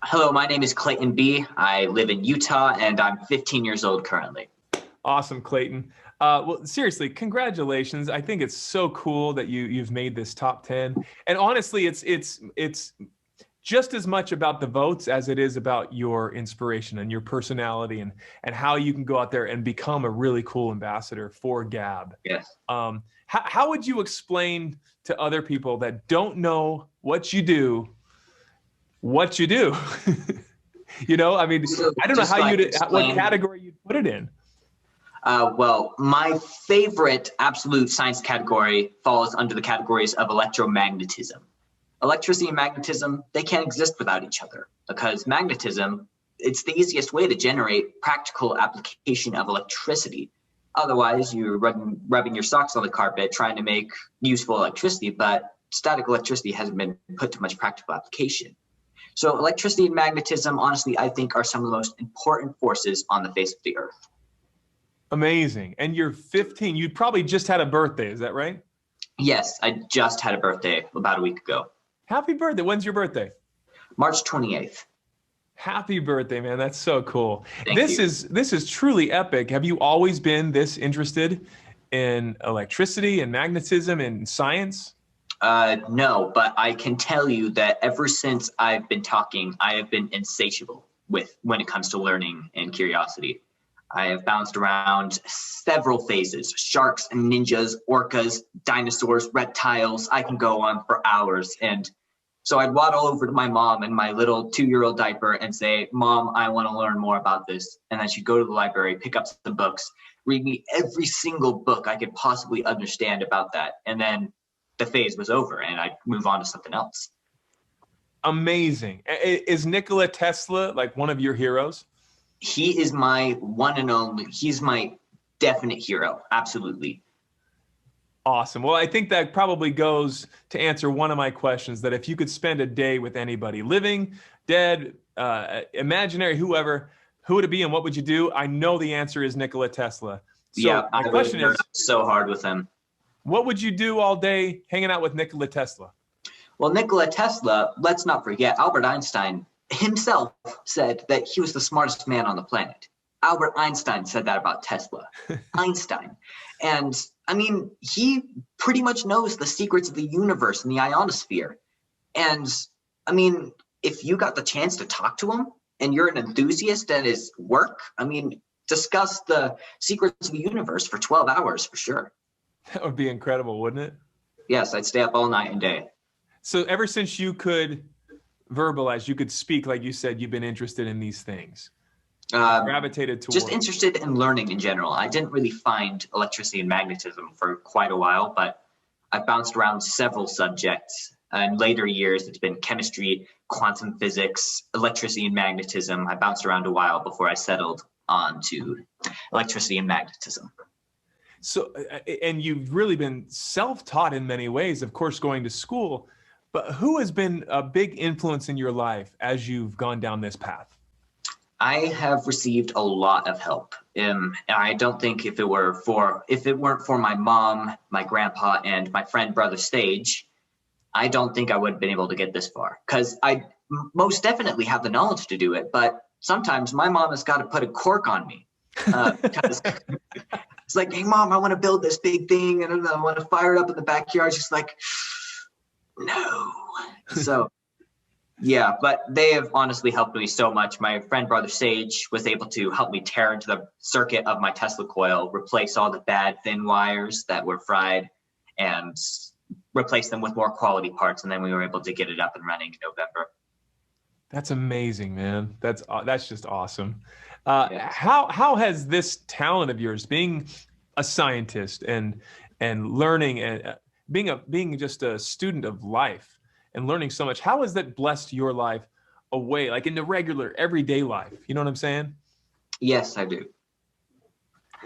Hello, my name is Clayton B. I live in Utah and I'm 15 years old currently. Awesome, Clayton. Well, seriously, congratulations. I think it's so cool that you've made this top 10. And honestly, it's just as much about the votes as it is about your inspiration and your personality and how you can go out there and become a really cool ambassador for Gab. Yes. How would you explain to other people that don't know what you do, what you do? I mean, So I don't know just how like what explain, category you'd put it in. well, my favorite absolute science category falls under the categories of electromagnetism. Electricity and magnetism, they can't exist without each other because magnetism, it's the easiest way to generate practical application of electricity. Otherwise, you're rubbing your socks on the carpet trying to make useful electricity, but static electricity hasn't been put to much practical application. So electricity and magnetism, honestly, I think are some of the most important forces on the face of the earth. Amazing. And you're 15. You probably just had a birthday. Is that right? Yes, I just had a birthday about a week ago. Happy birthday. When's your birthday? March 28th. Happy birthday, man. That's so cool. Thank This you. is truly epic. Have you always been this interested in electricity and magnetism and science? No, but I can tell you that ever since I've been talking, I have been insatiable with when it comes to learning and curiosity. I have bounced around several phases: sharks and ninjas, orcas, dinosaurs, reptiles. I can go on for hours. And so I'd waddle over to my mom in my little 2-year-old diaper and say, Mom, I want to learn more about this. And then she'd go to the library, pick up some books, read me every single book I could possibly understand about that. And then the phase was over and I'd move on to something else. Amazing. Is Nikola Tesla like one of your heroes? He is my one and only, he's my definite hero. Absolutely. Awesome. Well, I think that probably goes to answer one of my questions, that if you could spend a day with anybody, living, dead, imaginary, whoever, who would it be and what would you do? I know the answer is Nikola Tesla. So Yeah, my I would question nerd is, out so hard with him. what would you do all day hanging out with Nikola Tesla? Well, Nikola Tesla, let's not forget, Albert Einstein himself said that he was the smartest man on the planet. Albert Einstein said that about Tesla. Einstein. And I mean, he pretty much knows the secrets of the universe and the ionosphere. And I mean, if you got the chance to talk to him and you're an enthusiast at his work, I mean, discuss the secrets of the universe for 12 hours for sure. That would be incredible, wouldn't it? Yes, I'd stay up all night and day. So ever since you could verbalize, you could speak, like you said, you've been interested in these things, gravitated towards. Just interested in learning in general. I didn't really find electricity and magnetism for quite a while, but I bounced around several subjects. In later years, it's been chemistry, quantum physics, electricity and magnetism. I bounced around a while before I settled on to electricity and magnetism. So, and you've really been self-taught in many ways, of course, going to school, but who has been a big influence in your life as you've gone down this path? I have received a lot of help. I don't think if it weren't for my mom, my grandpa, and my friend brother Stage, I don't think I would have been able to get this far. Because I most definitely have the knowledge to do it, but sometimes my mom has got to put a cork on me. Because it's like, hey mom, I want to build this big thing and I want to fire it up in the backyard. She's like, no. So yeah, but they have honestly helped me so much. My friend brother Sage was able to help me tear into the circuit of my Tesla coil, replace all the bad thin wires that were fried, and replace them with more quality parts. And then we were able to get it up and running in November. That's amazing, man. That's just awesome. Yeah. How has this talent of yours, being a scientist and learning and being just a student of life and learning so much, how has that blessed your life away, like in the regular everyday life? You know what I'm saying? Yes, I do.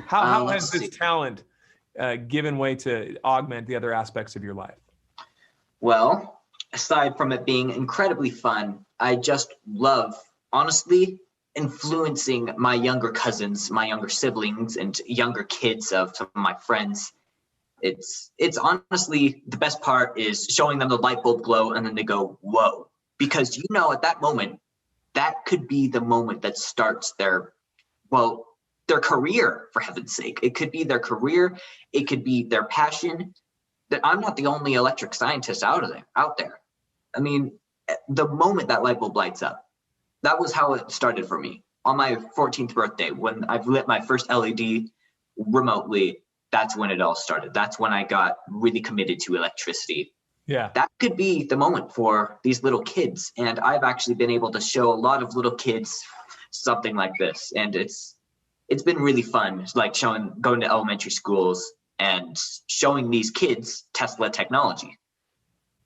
How has Let's this see. talent given way to augment the other aspects of your life? Well, aside from it being incredibly fun, I just love, honestly, influencing my younger cousins, my younger siblings, and younger kids of some of my friends. It's honestly, the best part is showing them the light bulb glow and then they go, whoa. Because at that moment, that could be the moment that starts their career, for heaven's sake. It could be their career. It could be their passion. That I'm not the only electric scientist out there. I mean, the moment that light bulb lights up, that was how it started for me. On my 14th birthday, when I've lit my first LED remotely, that's when it all started. That's when I got really committed to electricity. Yeah. That could be the moment for these little kids. And I've actually been able to show a lot of little kids something like this. And it's been really fun, like going to elementary schools and showing these kids Tesla technology.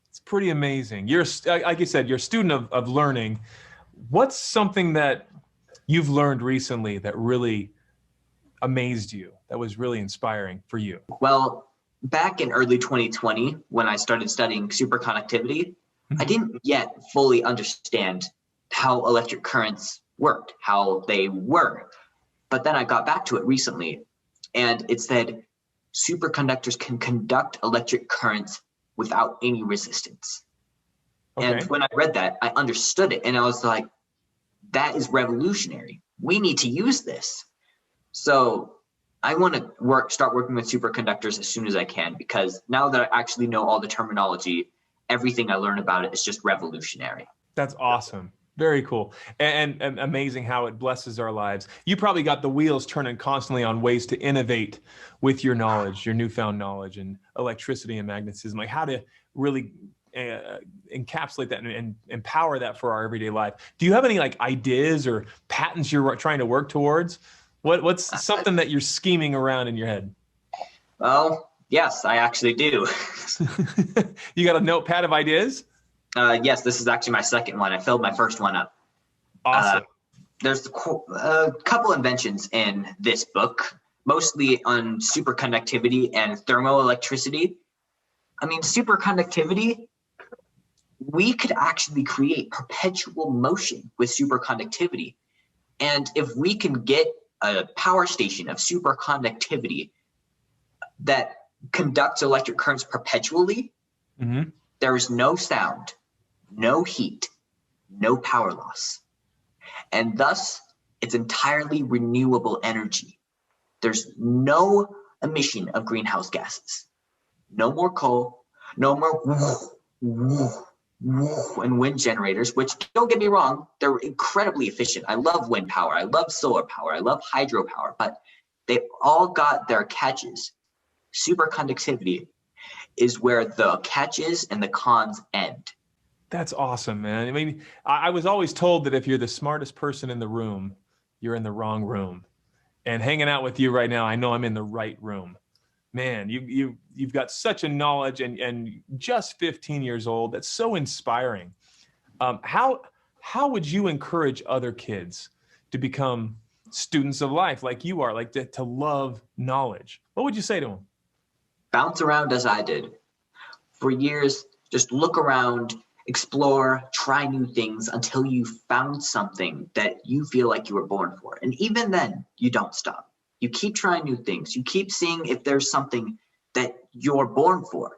It's pretty amazing. You're, like you said, you're a student of learning. What's something that you've learned recently that really amazed you, that was really inspiring for you? Well, back in early 2020, when I started studying superconductivity, I didn't yet fully understand how electric currents worked, how they were. But then I got back to it recently, and it said superconductors can conduct electric currents without any resistance. Okay. And when I read that, I understood it, and I was like, that is revolutionary. We need to use this. So I want to start working with superconductors as soon as I can, because now that I actually know all the terminology, everything I learn about it is just revolutionary. That's awesome. Very cool. And amazing how it blesses our lives. You probably got the wheels turning constantly on ways to innovate with your knowledge, your newfound knowledge and electricity and magnetism, like how to really encapsulate that and empower that for our everyday life. Do you have any like ideas or patents you're trying to work towards? What's something that you're scheming around in your head? Well, yes, I actually do. You got a notepad of ideas? Yes, this is actually my second one. I filled my first one up. Awesome. There's a couple inventions in this book, mostly on superconductivity and thermoelectricity. I mean, superconductivity, we could actually create perpetual motion with superconductivity. And if we can get a power station of superconductivity that conducts electric currents perpetually, there is no sound, no heat, no power loss. And thus, it's entirely renewable energy. There's no emission of greenhouse gases. No more coal, no more and wind generators, which, don't get me wrong, they're incredibly efficient. I love wind power, I love solar power, I love hydropower, but they all got their catches. Superconductivity is where the catches and the cons end. That's awesome, man. I mean, I was always told that if you're the smartest person in the room, you're in the wrong room. And hanging out with you right now, I know I'm in the right room. Man, you've got such a knowledge and just 15 years old. That's so inspiring. How would you encourage other kids to become students of life like you are, like to love knowledge? What would you say to them? Bounce around as I did. For years, just look around, explore, try new things until you found something that you feel like you were born for. And even then, you don't stop. You keep trying new things. You keep seeing if there's something that you're born for.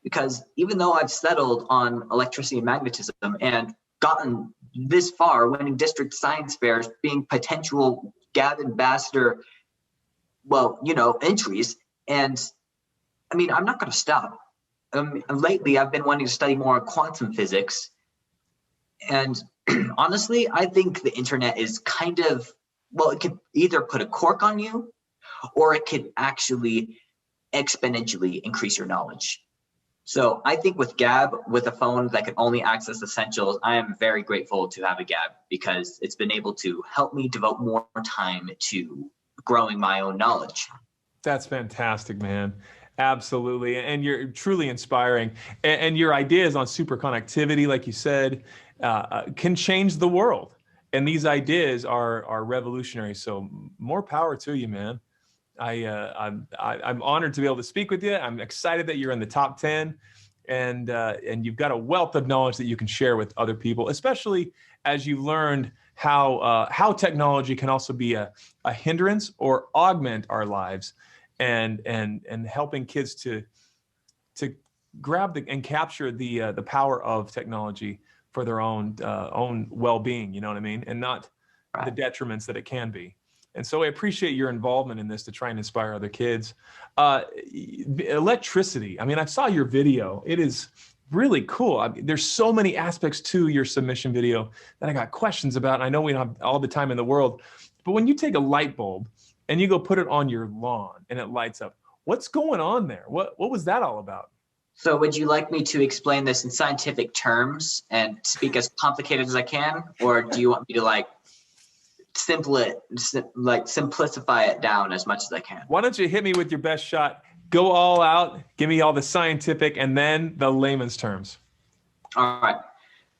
Because even though I've settled on electricity and magnetism and gotten this far, winning district science fairs, being potential GAB ambassador, entries, and I mean, I'm not going to stop. Lately, I've been wanting to study more quantum physics. And honestly, I think the internet is kind of, it could either put a cork on you or it could actually exponentially increase your knowledge. So I think with GAB, with a phone that can only access essentials, I am very grateful to have a GAB because it's been able to help me devote more time to growing my own knowledge. That's fantastic, man. Absolutely. And you're truly inspiring. And your ideas on superconductivity, like you said, can change the world. And these ideas are revolutionary. So more power to you, man. I'm honored to be able to speak with you. I'm excited that you're in the top 10 and you've got a wealth of knowledge that you can share with other people, especially as you've learned how technology can also be a hindrance or augment our lives. And helping kids to grab and capture the power of technology for their own well-being, you know what I mean? And not Right. the detriments that it can be. And so I appreciate your involvement in this to try and inspire other kids. Electricity. I mean, I saw your video. It is really cool. I mean, there's so many aspects to your submission video that I got questions about. And I know we don't have all the time in the world, but when you take a light bulb and you go put it on your lawn and it lights up, what's going on there? What was that all about? So would you like me to explain this in scientific terms and speak as complicated as I can? Or do you want me to simplify it down as much as I can? Why don't you hit me with your best shot? Go all out, give me all the scientific and then the layman's terms. All right.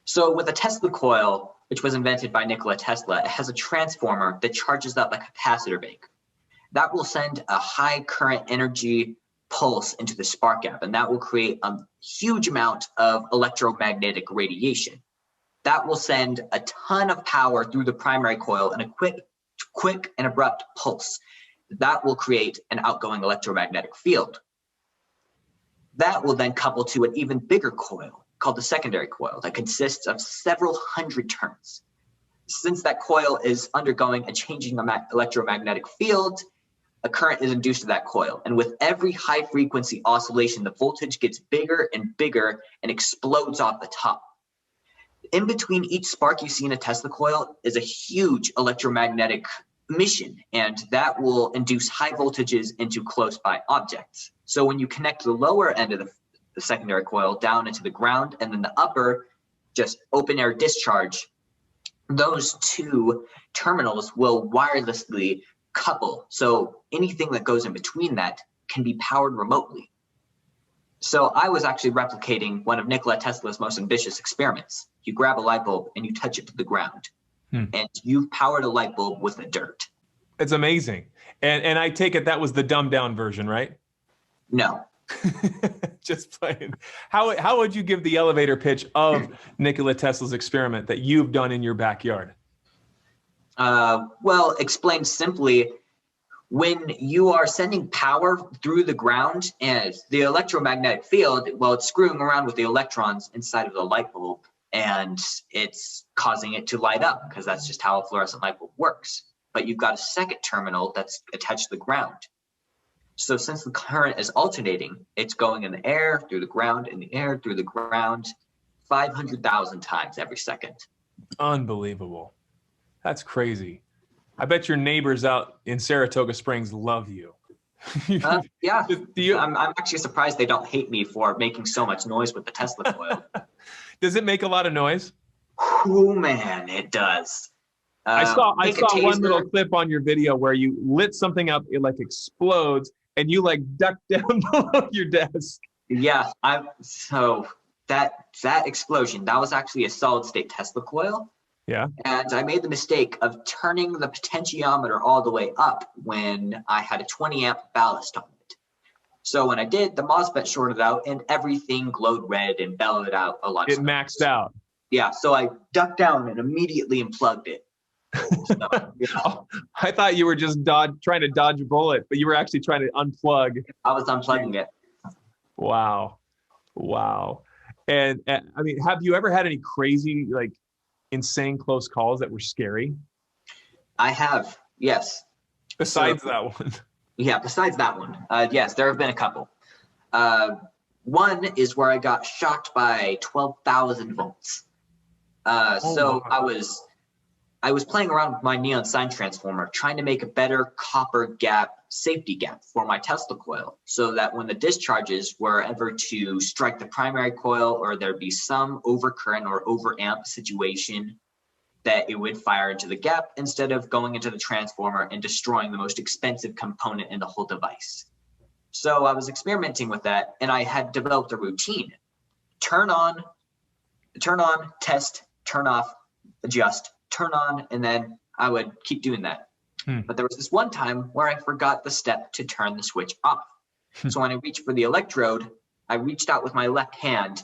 So with a Tesla coil, which was invented by Nikola Tesla, it has a transformer that charges up a capacitor bank. That will send a high current energy pulse into the spark gap, and that will create a huge amount of electromagnetic radiation. That will send a ton of power through the primary coil in a quick and abrupt pulse. That will create an outgoing electromagnetic field. That will then couple to an even bigger coil called the secondary coil that consists of several hundred turns. Since that coil is undergoing a changing electromagnetic field, a current is induced to that coil. And with every high frequency oscillation, the voltage gets bigger and bigger and explodes off the top. In between each spark you see in a Tesla coil is a huge electromagnetic emission, and that will induce high voltages into close by objects. So when you connect the lower end of the secondary coil down into the ground, and then the upper, just open air discharge, those two terminals will wirelessly couple. So anything that goes in between that can be powered remotely. So I was actually replicating one of Nikola Tesla's most ambitious experiments. You grab a light bulb and you touch it to the ground, and you've powered a light bulb with the dirt. It's amazing. And I take it that was the dumbed down version, right? No. Just playing. How would you give the elevator pitch of Nikola Tesla's experiment that you've done in your backyard? Well, explained simply, when you are sending power through the ground and the electromagnetic field, well, it's screwing around with the electrons inside of the light bulb, and it's causing it to light up because that's just how a fluorescent light bulb works. But you've got a second terminal that's attached to the ground. So since the current is alternating, it's going in the air, through the ground, in the air, through the ground, 500,000 times every second. Unbelievable. That's crazy. I bet your neighbors out in Saratoga Springs love you. Yeah, I'm actually surprised they don't hate me for making so much noise with the Tesla coil. Does it make a lot of noise? Oh man, it does. I saw one little clip on your video where you lit something up, it like explodes, and you like ducked down below your desk. Yeah, so that explosion, that was actually a solid state Tesla coil. Yeah. And I made the mistake of turning the potentiometer all the way up when I had a 20 amp ballast on it. So when I did, the MOSFET shorted out and everything glowed red and bellowed out a lot. It maxed out. Yeah, so I ducked down and immediately unplugged it. So, yeah. Oh, I thought you were just trying to dodge a bullet, but you were actually trying to unplug. I was unplugging it. Wow. And I mean, have you ever had any crazy, like, insane close calls that were scary? I have, yes. Besides that one. Yeah, besides that one. Yes, there have been a couple. One is where I got shocked by 12,000 volts. Wow. I was playing around with my neon sign transformer, trying to make a better copper gap, safety gap for my Tesla coil, so that when the discharges were ever to strike the primary coil or there'd be some overcurrent or overamp situation, that it would fire into the gap instead of going into the transformer and destroying the most expensive component in the whole device. So I was experimenting with that, and I had developed a routine. Turn on, test, turn off, adjust, turn on, and then I would keep doing that. But there was this one time where I forgot the step to turn the switch off. So when I reached for the electrode, I reached out with my left hand,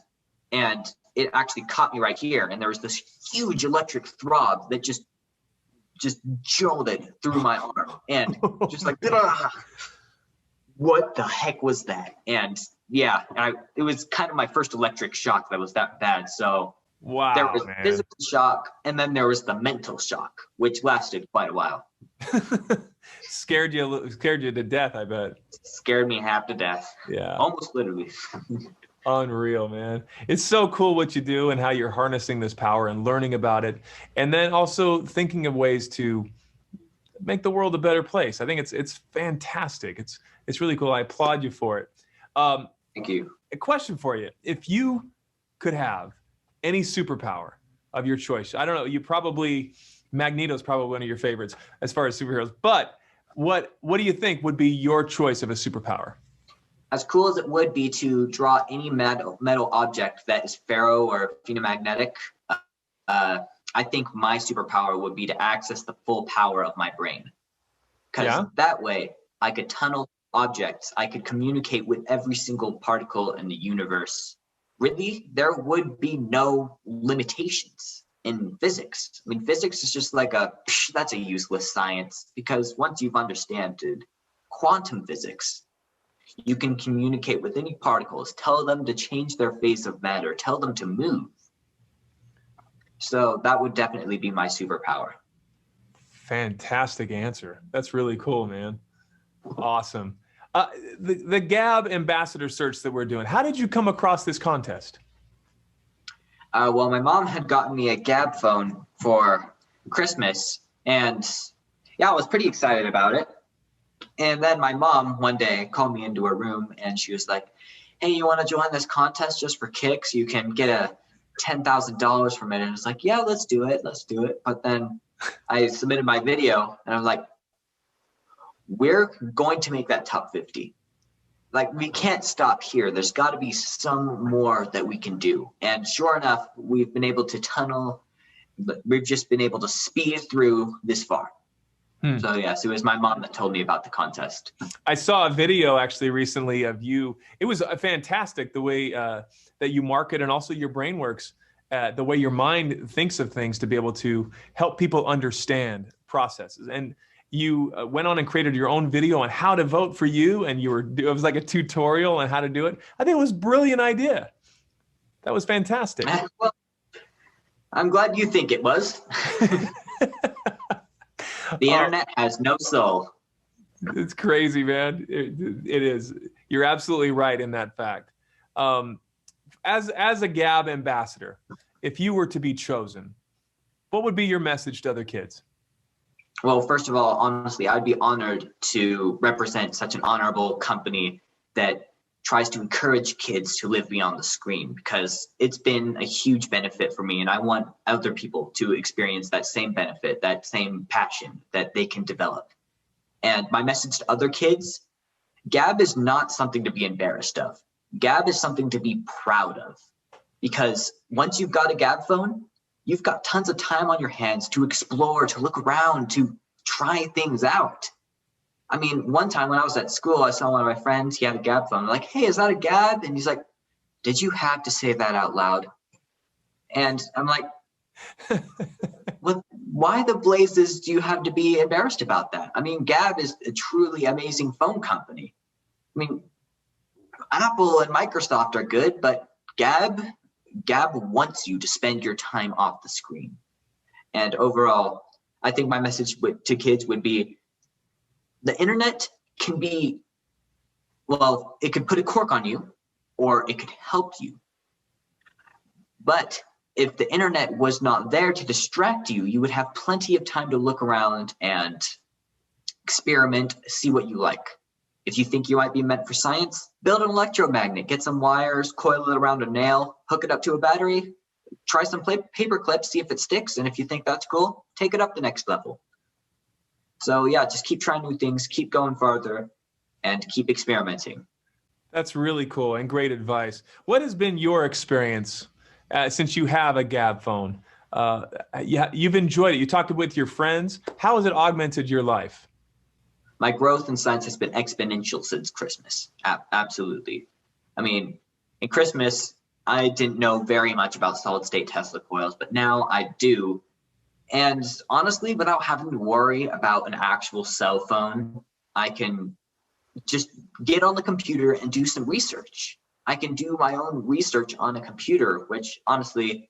and it actually caught me right here. And there was this huge electric throb that just jolted through my arm, and just like, what the heck was that? And yeah, it was kind of my first electric shock that was that bad. So There Wow, was man. physical shock, and then there was the mental shock, which lasted quite a while. Scared you to death, I bet. Scared me half to death. Yeah. Almost literally. Unreal, man. It's so cool what you do and how you're harnessing this power and learning about it. And then also thinking of ways to make the world a better place. I think it's fantastic. It's really cool. I applaud you for it. Thank you. A question for you. If you could have any superpower of your choice, I don't know, Magneto's probably one of your favorites as far as superheroes, but what do you think would be your choice of a superpower? As cool as it would be to draw any metal object that is ferro or phenomagnetic, I think my superpower would be to access the full power of my brain. Because that way I could tunnel objects. I could communicate with every single particle in the universe. Really, there would be no limitations in physics. I mean, physics is just like that's a useless science, because once you've understood quantum physics, you can communicate with any particles, tell them to change their phase of matter, tell them to move. So that would definitely be my superpower. Fantastic answer. That's really cool, man. Awesome. The Gab ambassador search that we're doing, how did you come across this contest? Well, my mom had gotten me a Gab phone for Christmas, and yeah, I was pretty excited about it. And then my mom one day called me into her room and she was like, hey, you want to join this contest just for kicks? You can get a $10,000 from it. And I was like, yeah, let's do it. But then I submitted my video and I'm like, we're going to make that top 50. Like, we can't stop here. There's got to be some more that we can do. And sure enough, we've been able to tunnel. We've just been able to speed through this far. So yes, it was my mom that told me about the contest. I saw a video actually recently of you. It was fantastic the way that you market and also your brain works, the way your mind thinks of things to be able to help people understand processes. And you went on and created your own video on how to vote for you, and it was like a tutorial on how to do it. I think it was a brilliant idea. That was fantastic. Well, I'm glad you think it was. The internet has no soul. It's crazy, man. It is. You're absolutely right in that fact. As a Gab ambassador, if you were to be chosen, what would be your message to other kids? Well, first of all, honestly, I'd be honored to represent such an honorable company that tries to encourage kids to live beyond the screen, because it's been a huge benefit for me, and I want other people to experience that same benefit, that same passion that they can develop. And my message to other kids, Gab is not something to be embarrassed of. Gab is something to be proud of, because once you've got a Gab phone, you've got tons of time on your hands to explore, to look around, to try things out. I mean, one time when I was at school, I saw one of my friends, he had a Gab phone. I'm like, hey, is that a Gab? And he's like, did you have to say that out loud? And I'm like, why the blazes do you have to be embarrassed about that? I mean, Gab is a truly amazing phone company. I mean, Apple and Microsoft are good, but Gab wants you to spend your time off the screen. And overall, I think my message to kids would be, the internet can be, well, it could put a cork on you or it could help you. But if the internet was not there to distract you, you would have plenty of time to look around and experiment, see what you like. If you think you might be meant for science, build an electromagnet, get some wires, coil it around a nail, hook it up to a battery, try some paper clips, see if it sticks. And if you think that's cool, take it up the next level. So yeah, just keep trying new things, keep going farther, and keep experimenting. That's really cool and great advice. What has been your experience since you have a Gab phone? You've enjoyed it. You talked with your friends. How has it augmented your life? My growth in science has been exponential since Christmas. Absolutely. I mean, in Christmas, I didn't know very much about solid-state Tesla coils, but now I do. And honestly, without having to worry about an actual cell phone, I can just get on the computer and do some research. I can do my own research on a computer, which honestly,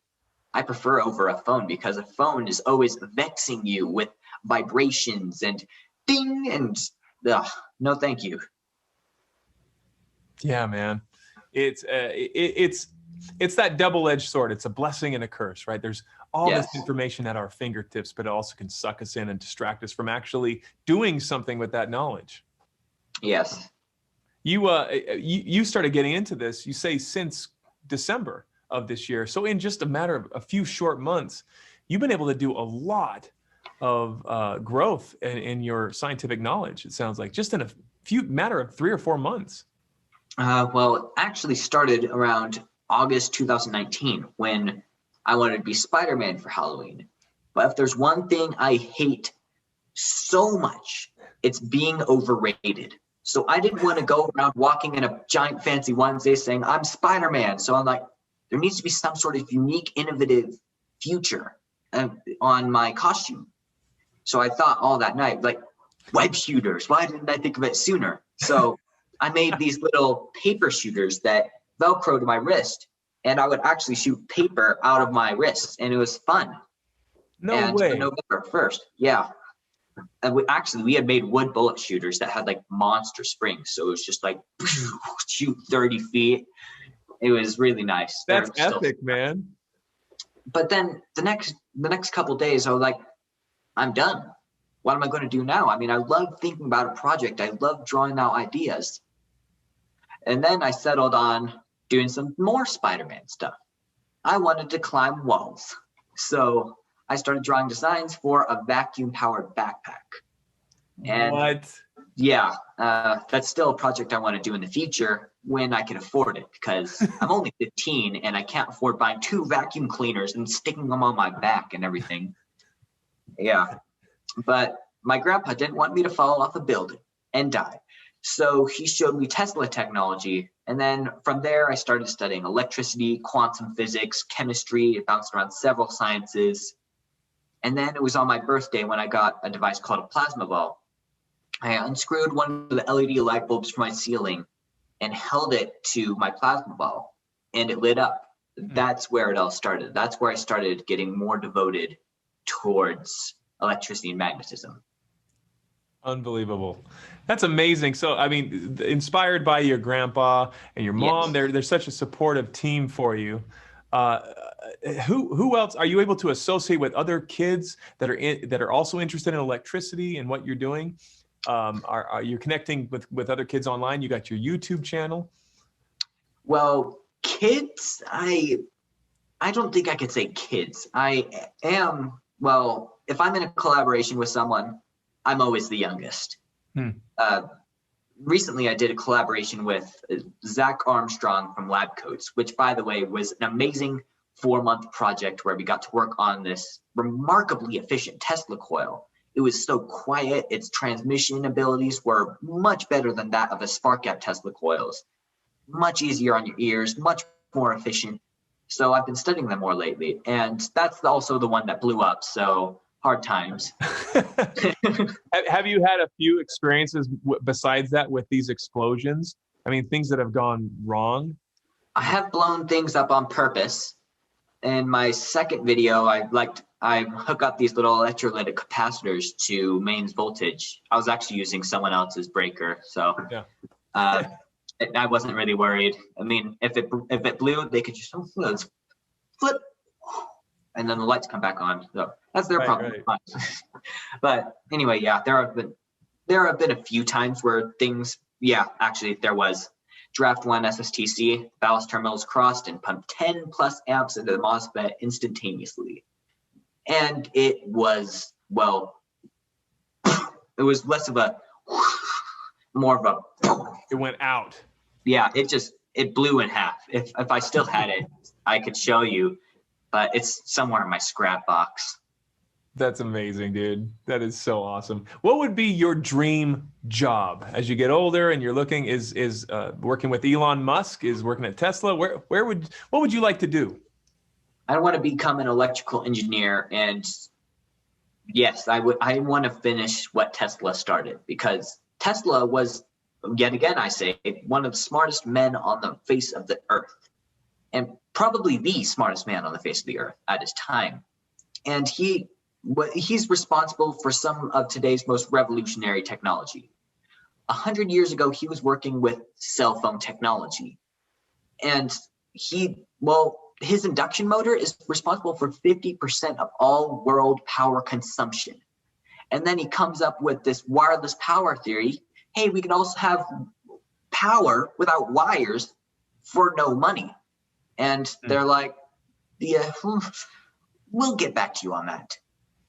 I prefer over a phone, because a phone is always vexing you with vibrations and ding and no, thank you. Yeah, man. It's that double-edged sword. It's a blessing and a curse, right? There's all this information at our fingertips, but it also can suck us in and distract us from actually doing something with that knowledge. Yes. You started getting into this, you say, since December of this year. So in just a matter of a few short months, you've been able to do a lot of growth in your scientific knowledge. It sounds like just in a matter of 3 or 4 months. Well, it actually started around August 2019 when I wanted to be Spider-Man for Halloween. But if there's one thing I hate so much, it's being overrated. So I didn't want to go around walking in a giant fancy onesie saying, I'm Spider-Man. So I'm like, there needs to be some sort of unique, innovative future on my costume. So I thought all that night, like, web shooters. Why didn't I think of it sooner? So I made these little paper shooters that Velcro to my wrist, and I would actually shoot paper out of my wrists, and it was fun. No way. November 1st, yeah. And we had made wood bullet shooters that had like monster springs, so it was just like shoot 30 feet. It was really nice. That's epic, man. But then the next couple days, I was like, I'm done. What am I going to do now? I mean, I love thinking about a project. I love drawing out ideas. And then I settled on doing some more Spider-Man stuff. I wanted to climb walls. So I started drawing designs for a vacuum-powered backpack. And what? Yeah, that's still a project I want to do in the future when I can afford it, because I'm only 15 and I can't afford buying 2 vacuum cleaners and sticking them on my back and everything. Yeah, but my grandpa didn't want me to fall off a building and die. So he showed me Tesla technology. And then from there, I started studying electricity, quantum physics, chemistry. It bounced around several sciences. And then it was on my birthday when I got a device called a plasma ball. I unscrewed one of the LED light bulbs from my ceiling and held it to my plasma ball, and it lit up. That's where it all started. That's where I started getting more devoted towards electricity and magnetism. Unbelievable. That's amazing. So, I mean, inspired by your grandpa and your mom, Yes. they're such a supportive team for you. Who else are you able to associate with? Other kids that are also interested in electricity and what you're doing? Are you connecting with other kids online? You got your YouTube channel? Well, kids, I don't think I could say kids. I am, well, if I'm in a collaboration with someone, I'm always the youngest. Recently, I did a collaboration with Zach Armstrong from Lab Coats, which, by the way, was an amazing 4-month project where we got to work on this remarkably efficient Tesla coil. It was so quiet. Its transmission abilities were much better than that of a spark gap Tesla coils. Much easier on your ears, much more efficient. So I've been studying them more lately. And that's also the one that blew up. So hard times. Have you had a few experiences besides that with these explosions? I mean, things that have gone wrong? I have blown things up on purpose. In my second video, I hook up these little electrolytic capacitors to mains voltage. I was actually using someone else's breaker, so yeah. I wasn't really worried. I mean, if it blew, they could just flip, and then the lights come back on. So that's their problem. Right. But anyway, yeah, there have been a few times where things. Yeah, actually, there was. Draft 1 SSTC, ballast terminals crossed and pumped 10 plus amps into the MOSFET instantaneously. And it was, well, it was less of a, more of a. It went out. Yeah, it blew in half. If I still had it, I could show you, but it's somewhere in my scrap box. That's amazing, dude. That is so awesome. What would be your dream job as you get older and you're looking? Is working with Elon Musk? Is working at Tesla? What would you like to do? I want to become an electrical engineer, and yes, I want to finish what Tesla started, because Tesla was, yet again I say, one of the smartest men on the face of the earth. And probably the smartest man on the face of the earth at his time. And he's responsible for some of today's most revolutionary technology. 100 years ago, he was working with cell phone technology. And his induction motor is responsible for 50% of all world power consumption. And then he comes up with this wireless power theory. Hey, we can also have power without wires for no money. And they're like, yeah, we'll get back to you on that.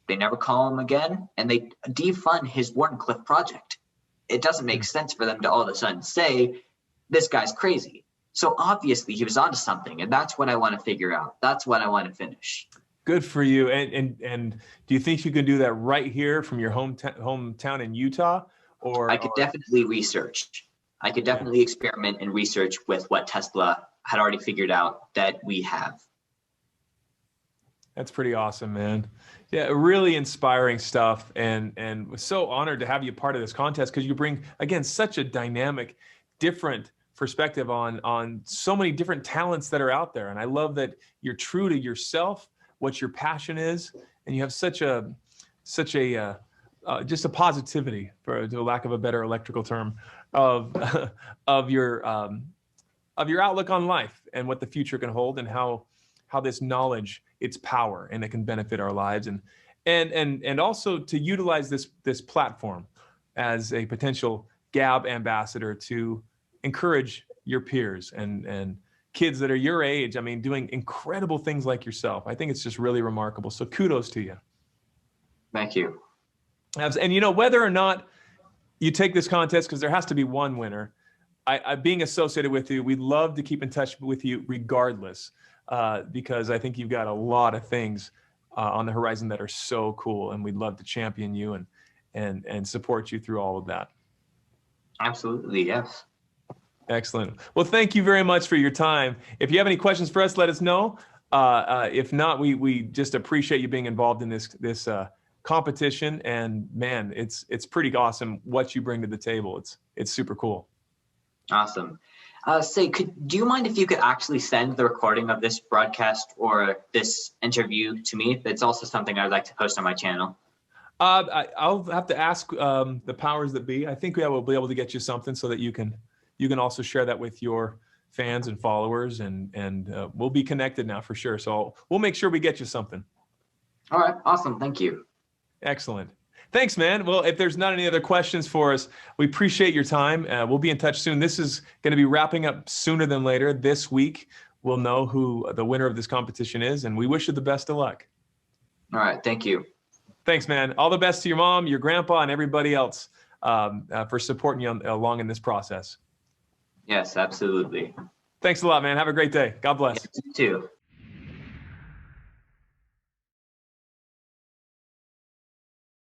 They never call him again, and they defund his Wardenclyffe project. It doesn't make sense for them to all of a sudden say, this guy's crazy. So obviously he was onto something, and that's what I want to figure out. That's what I want to finish. Good for you. And do you think you can do that right here from your hometown in Utah? Or I could definitely research. I could definitely experiment and research with what Tesla had already figured out that we have. That's pretty awesome, man. Yeah, really inspiring stuff, and was so honored to have you part of this contest, because you bring, again, such a dynamic, different perspective on so many different talents that are out there. And I love that you're true to yourself, what your passion is, and you have such a just a positivity, for the lack of a better electrical term, of your outlook on life and what the future can hold, and how this knowledge, its power, and it can benefit our lives, and also to utilize this platform as a potential Gab ambassador to encourage your peers and kids that are your age. I mean, doing incredible things like yourself. I think it's just really remarkable. So kudos to you. Thank you. And whether or not you take this contest, because there has to be one winner, I being associated with you, we'd love to keep in touch with you regardless, because I think you've got a lot of things on the horizon that are so cool, and we'd love to champion you and support you through all of that. Absolutely, yes. Excellent. Well, thank you very much for your time. If you have any questions for us, let us know. If not, we just appreciate you being involved in this competition. And man, it's pretty awesome what you bring to the table. It's super cool. Awesome. Do you mind if you could actually send the recording of this broadcast or this interview to me? That's also something I'd like to post on my channel. I'll have to ask the powers that be. I think we will be able to get you something so that you can also share that with your fans and followers, and we'll be connected now for sure. So we'll make sure we get you something. All right. Awesome. Thank you. Excellent. Thanks, man. Well, if there's not any other questions for us, we appreciate your time. We'll be in touch soon. This is going to be wrapping up sooner than later. This week, we'll know who the winner of this competition is, and we wish you the best of luck. All right. Thank you. Thanks, man. All the best to your mom, your grandpa, and everybody else for supporting you along in this process. Yes, absolutely. Thanks a lot, man. Have a great day. God bless. Yes, you too.